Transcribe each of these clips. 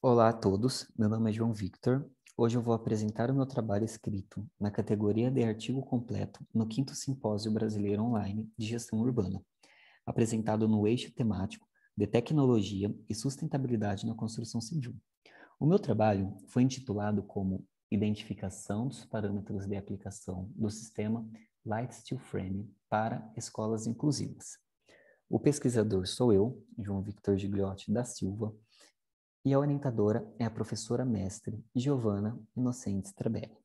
Olá a todos, meu nome é João Victor. Hoje eu vou apresentar o meu trabalho escrito na categoria de artigo completo no 5º Simpósio Brasileiro Online de Gestão Urbana, apresentado no eixo temático de Tecnologia e Sustentabilidade na Construção Civil. O meu trabalho foi intitulado como Identificação dos parâmetros de aplicação do sistema Light Steel Frame para escolas inclusivas. O pesquisador sou eu, João Victor Gigliotti da Silva, e a orientadora é a professora mestre Giovana Inocentes Trabelli.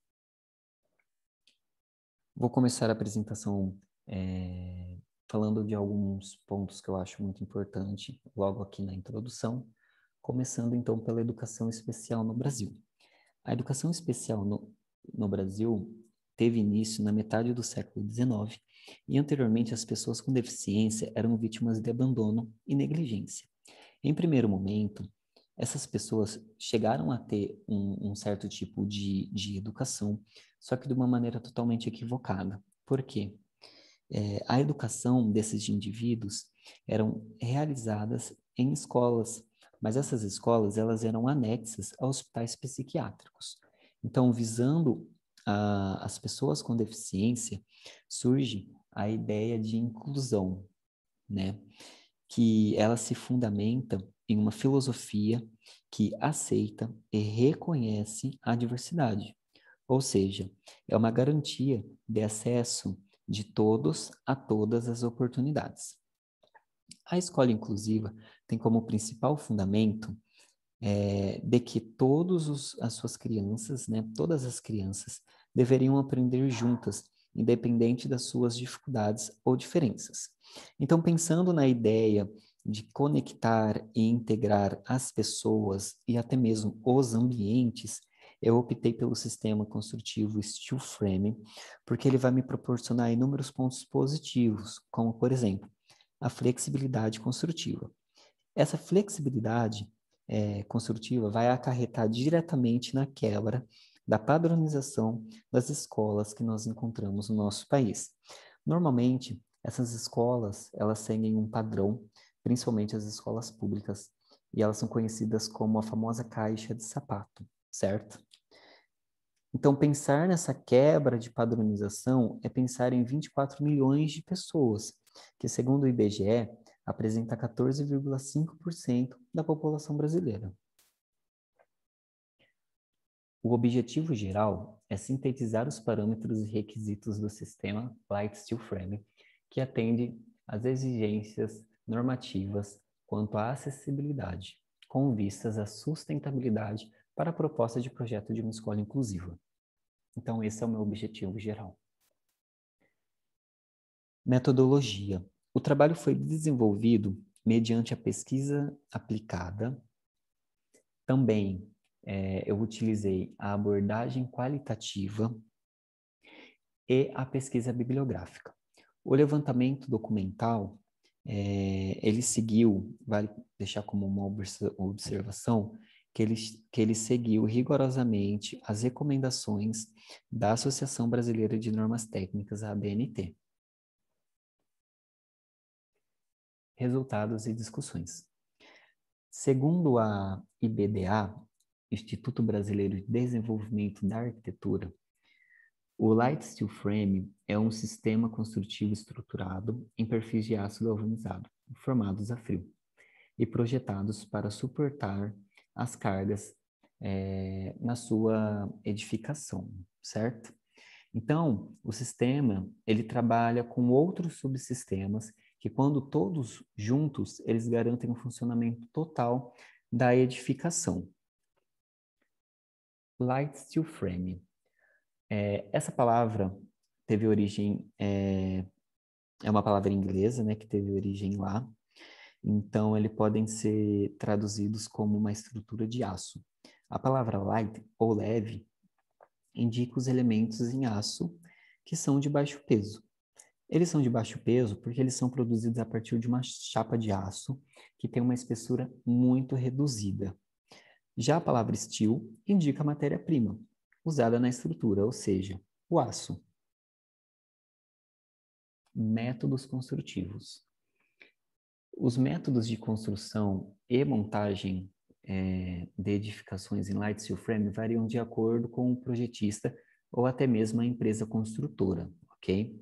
Vou começar a apresentação falando de alguns pontos que eu acho muito importante, logo aqui na introdução, começando então pela educação especial no Brasil. A educação especial no Brasil teve início na metade do século XIX e anteriormente as pessoas com deficiência eram vítimas de abandono e negligência. Em primeiro momento, essas pessoas chegaram a ter um certo tipo de educação, só que de uma maneira totalmente equivocada. Por quê? A educação desses indivíduos eram realizadas em escolas, mas essas escolas elas eram anexas a hospitais psiquiátricos. Então, visando as pessoas com deficiência, surge a ideia de inclusão, né? Que ela se fundamenta em uma filosofia que aceita e reconhece a diversidade. Ou seja, é uma garantia de acesso de todos a todas as oportunidades. A escola inclusiva tem como principal fundamento de que as suas crianças, né, todas as crianças, deveriam aprender juntas, independente das suas dificuldades ou diferenças. Então, pensando na ideia de conectar e integrar as pessoas e até mesmo os ambientes, eu optei pelo sistema construtivo Steel Frame, porque ele vai me proporcionar inúmeros pontos positivos, como, por exemplo, a flexibilidade construtiva. Essa flexibilidade construtiva vai acarretar diretamente na quebra da padronização das escolas que nós encontramos no nosso país. Normalmente, essas escolas, elas seguem um padrão, principalmente as escolas públicas, e elas são conhecidas como a famosa caixa de sapato, certo? Então, pensar nessa quebra de padronização é pensar em 24 milhões de pessoas, que, segundo o IBGE, apresenta 14,5% da população brasileira. O objetivo geral é sintetizar os parâmetros e requisitos do sistema Light Steel Frame, que atende às exigências normativas quanto à acessibilidade, com vistas à sustentabilidade para a proposta de projeto de uma escola inclusiva. Então, esse é o meu objetivo geral. Metodologia. O trabalho foi desenvolvido mediante a pesquisa aplicada. Também eu utilizei a abordagem qualitativa e a pesquisa bibliográfica. O levantamento documental, ele seguiu, vale deixar como uma observação, que ele seguiu rigorosamente as recomendações da Associação Brasileira de Normas Técnicas, a ABNT. Resultados e discussões. Segundo a IBDA, Instituto Brasileiro de Desenvolvimento da Arquitetura, o Light Steel Frame é um sistema construtivo estruturado em perfis de aço galvanizado, formados a frio, e projetados para suportar as cargas na sua edificação, certo? Então, o sistema, ele trabalha com outros subsistemas que, quando todos juntos, eles garantem o funcionamento total da edificação. Light Steel Frame. Essa palavra teve origem, é uma palavra inglesa, né, que teve origem lá. Então, eles podem ser traduzidos como uma estrutura de aço. A palavra light, ou leve, indica os elementos em aço que são de baixo peso. Eles são de baixo peso porque eles são produzidos a partir de uma chapa de aço que tem uma espessura muito reduzida. Já a palavra steel indica a matéria-prima usada na estrutura, ou seja, o aço. Métodos construtivos. Os métodos de construção e montagem de edificações em light steel frame variam de acordo com o projetista ou até mesmo a empresa construtora, ok?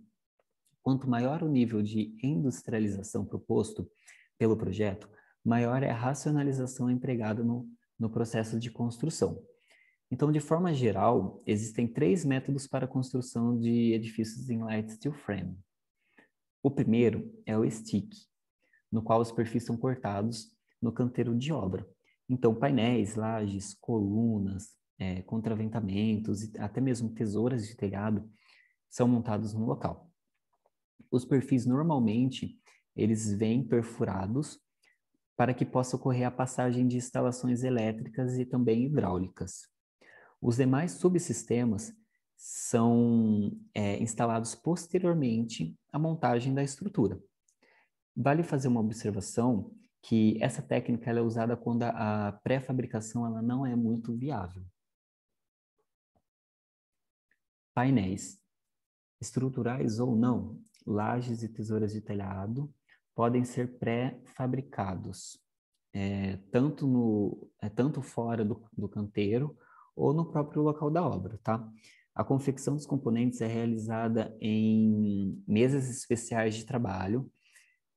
Quanto maior o nível de industrialização proposto pelo projeto, maior é a racionalização empregada no processo de construção. Então, de forma geral, existem 3 métodos para a construção de edifícios em light steel frame. O primeiro é o stick, no qual os perfis são cortados no canteiro de obra. Então, painéis, lajes, colunas, contraventamentos e até mesmo tesouras de telhado são montados no local. Os perfis, normalmente, eles vêm perfurados para que possa ocorrer a passagem de instalações elétricas e também hidráulicas. Os demais subsistemas são instalados posteriormente à montagem da estrutura. Vale fazer uma observação que essa técnica ela é usada quando a pré-fabricação ela não é muito viável. Painéis, estruturais ou não, lajes e tesouras de telhado podem ser pré-fabricados, tanto fora do canteiro ou no próprio local da obra, tá? A confecção dos componentes é realizada em mesas especiais de trabalho,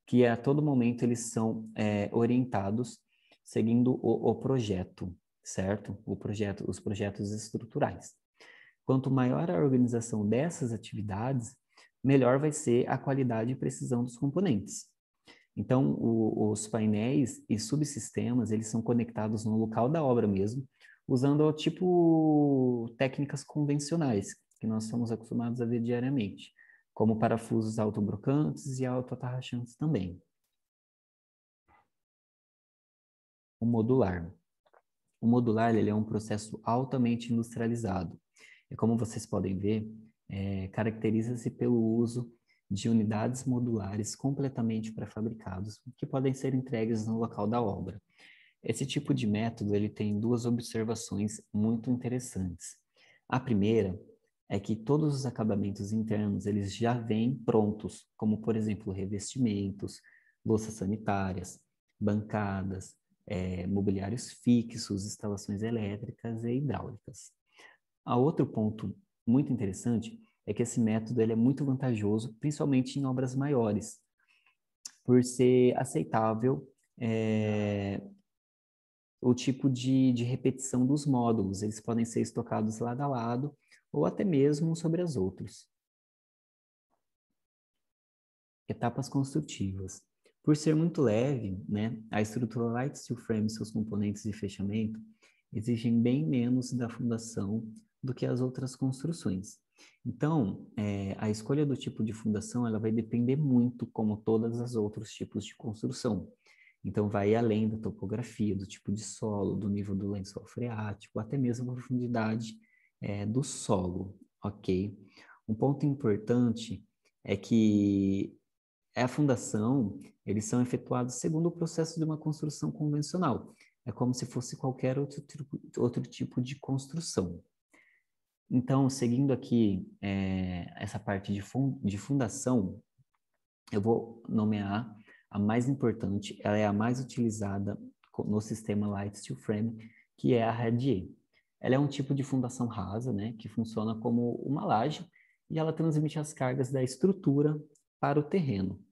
que a todo momento eles são orientados seguindo o projeto, certo? Os projetos estruturais. Quanto maior a organização dessas atividades, melhor vai ser a qualidade e precisão dos componentes. Então, os painéis e subsistemas, eles são conectados no local da obra mesmo, usando técnicas convencionais, que nós somos acostumados a ver diariamente, como parafusos autobrocantes e autoatarrachantes também. O modular. O modular, ele é um processo altamente industrializado. E como vocês podem ver, caracteriza-se pelo uso de unidades modulares completamente pré-fabricados, que podem ser entregues no local da obra. Esse tipo de método ele tem 2 observações muito interessantes. A primeira é que todos os acabamentos internos eles já vêm prontos, como, por exemplo, revestimentos, louças sanitárias, bancadas, mobiliários fixos, instalações elétricas e hidráulicas. A outro ponto muito interessante é que esse método ele é muito vantajoso, principalmente em obras maiores, por ser aceitável o tipo de repetição dos módulos. Eles podem ser estocados lado a lado ou até mesmo sobre as outras. Etapas construtivas. Por ser muito leve, né, a estrutura light steel frame e seus componentes de fechamento exigem bem menos da fundação do que as outras construções. Então, a escolha do tipo de fundação ela vai depender muito, como todos os outros tipos de construção. Então, vai além da topografia, do tipo de solo, do nível do lençol freático, até mesmo a profundidade do solo, ok? Um ponto importante é que a fundação, eles são efetuados segundo o processo de uma construção convencional. É como se fosse qualquer outro tipo de construção. Então, seguindo aqui essa parte de fundação, eu vou nomear a mais importante, ela é a mais utilizada no sistema Light Steel Frame, que é a radier. Ela é um tipo de fundação rasa, né, que funciona como uma laje e ela transmite as cargas da estrutura para o terreno.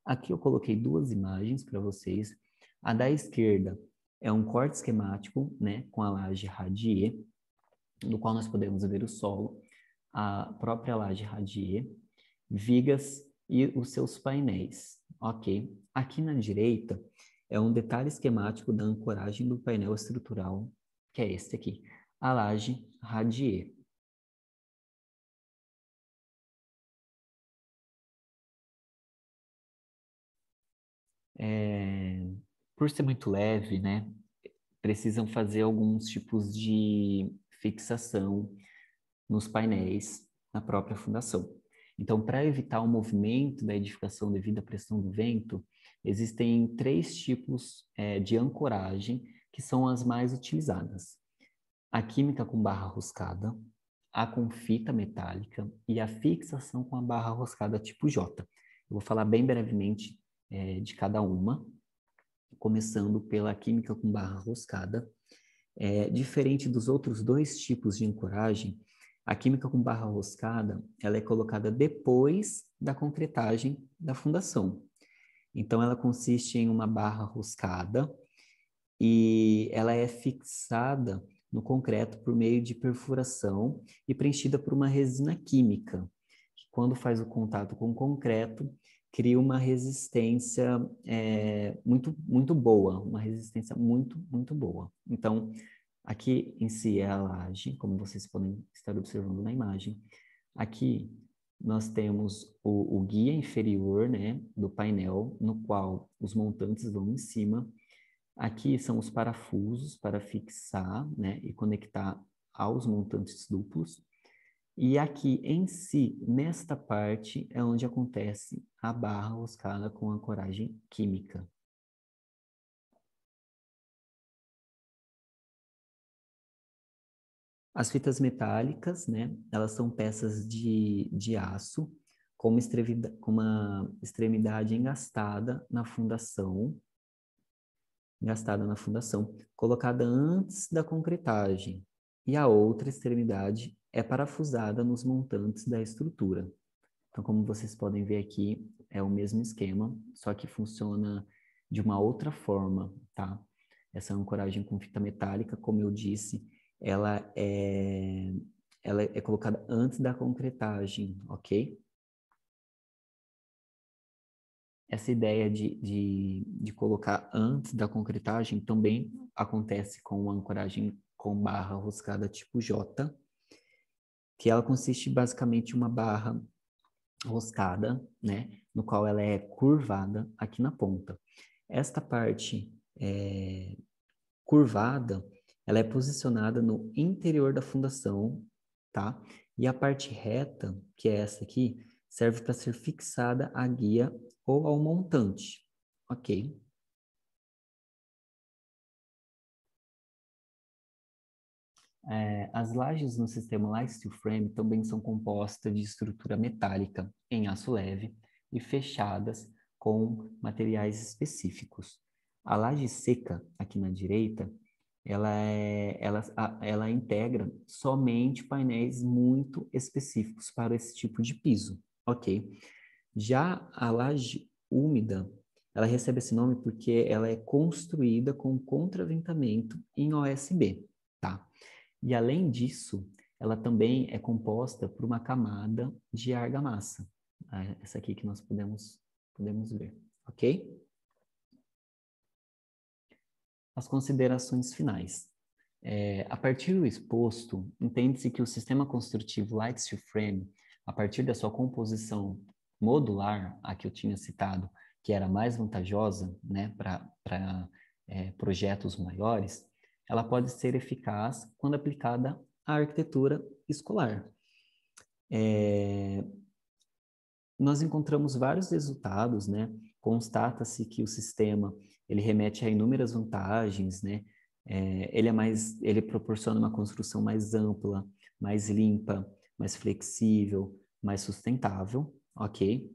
Aqui eu coloquei 2 imagens para vocês. A da esquerda é um corte esquemático, né, com a laje radier, no qual nós podemos ver o solo, a própria laje radier, vigas e os seus painéis, ok? Aqui na direita é um detalhe esquemático da ancoragem do painel estrutural, que é este aqui, a laje radier. Por ser muito leve, né, precisam fazer alguns tipos de fixação nos painéis na própria fundação. Então, para evitar o movimento da edificação devido à pressão do vento, existem 3 tipos de ancoragem que são as mais utilizadas. A química com barra roscada, a com fita metálica e a fixação com a barra roscada tipo J. Eu vou falar bem brevemente de cada uma. começando pela química com barra roscada. Diferente dos outros dois tipos de ancoragem, a química com barra roscada, ela é colocada depois da concretagem da fundação. Então, ela consiste em uma barra roscada e ela é fixada no concreto por meio de perfuração e preenchida por uma resina química, que quando faz o contato com o concreto, cria uma resistência muito boa, uma resistência muito boa. Então, aqui em si é a laje, como vocês podem estar observando na imagem. Aqui nós temos o guia inferior, né, do painel, no qual os montantes vão em cima. Aqui são os parafusos para fixar, né, e conectar aos montantes duplos. E aqui em si, nesta parte, é onde acontece a barra roscada com ancoragem química. As fitas metálicas, né, elas são peças de aço com uma extremidade engastada na fundação, colocada antes da concretagem, e a outra extremidade é parafusada nos montantes da estrutura. Então, como vocês podem ver aqui, é o mesmo esquema, só que funciona de uma outra forma, tá? Essa ancoragem com fita metálica, como eu disse, ela é colocada antes da concretagem, ok? Essa ideia de colocar antes da concretagem também acontece com a ancoragem com barra roscada tipo J, que ela consiste basicamente em uma barra roscada, né, no qual ela é curvada aqui na ponta. Esta parte curvada, ela é posicionada no interior da fundação, tá? E a parte reta, que é essa aqui, serve para ser fixada à guia ou ao montante, ok? As lajes no sistema Light Steel Frame também são compostas de estrutura metálica em aço leve e fechadas com materiais específicos. A laje seca, aqui na direita, ela integra somente painéis muito específicos para esse tipo de piso, ok? Já a laje úmida, ela recebe esse nome porque ela é construída com contraventamento em OSB, tá? E além disso, ela também é composta por uma camada de argamassa. Essa aqui que nós podemos ver, ok? As considerações finais. A partir do exposto, entende-se que o sistema construtivo Light Steel Frame, a partir da sua composição modular, a que eu tinha citado, que era mais vantajosa, né, para projetos maiores, ela pode ser eficaz quando aplicada à arquitetura escolar. Nós encontramos vários resultados, né? Constata-se que o sistema ele remete a inúmeras vantagens, né? Ele proporciona uma construção mais ampla, mais limpa, mais flexível, mais sustentável, ok?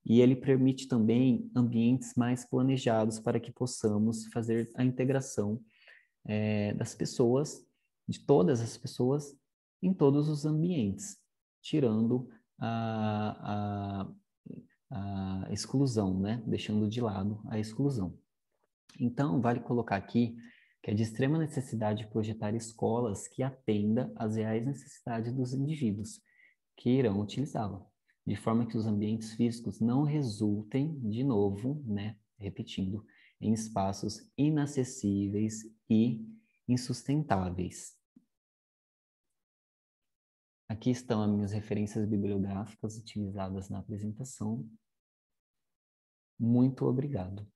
E ele permite também ambientes mais planejados para que possamos fazer a integração das pessoas, de todas as pessoas, em todos os ambientes, tirando a, a exclusão, né? Deixando de lado a exclusão. Então, vale colocar aqui que é de extrema necessidade projetar escolas que atendam às reais necessidades dos indivíduos que irão utilizá-la, de forma que os ambientes físicos não resultem, de novo, né, repetindo, em espaços inacessíveis e insustentáveis. Aqui estão as minhas referências bibliográficas utilizadas na apresentação. Muito obrigado.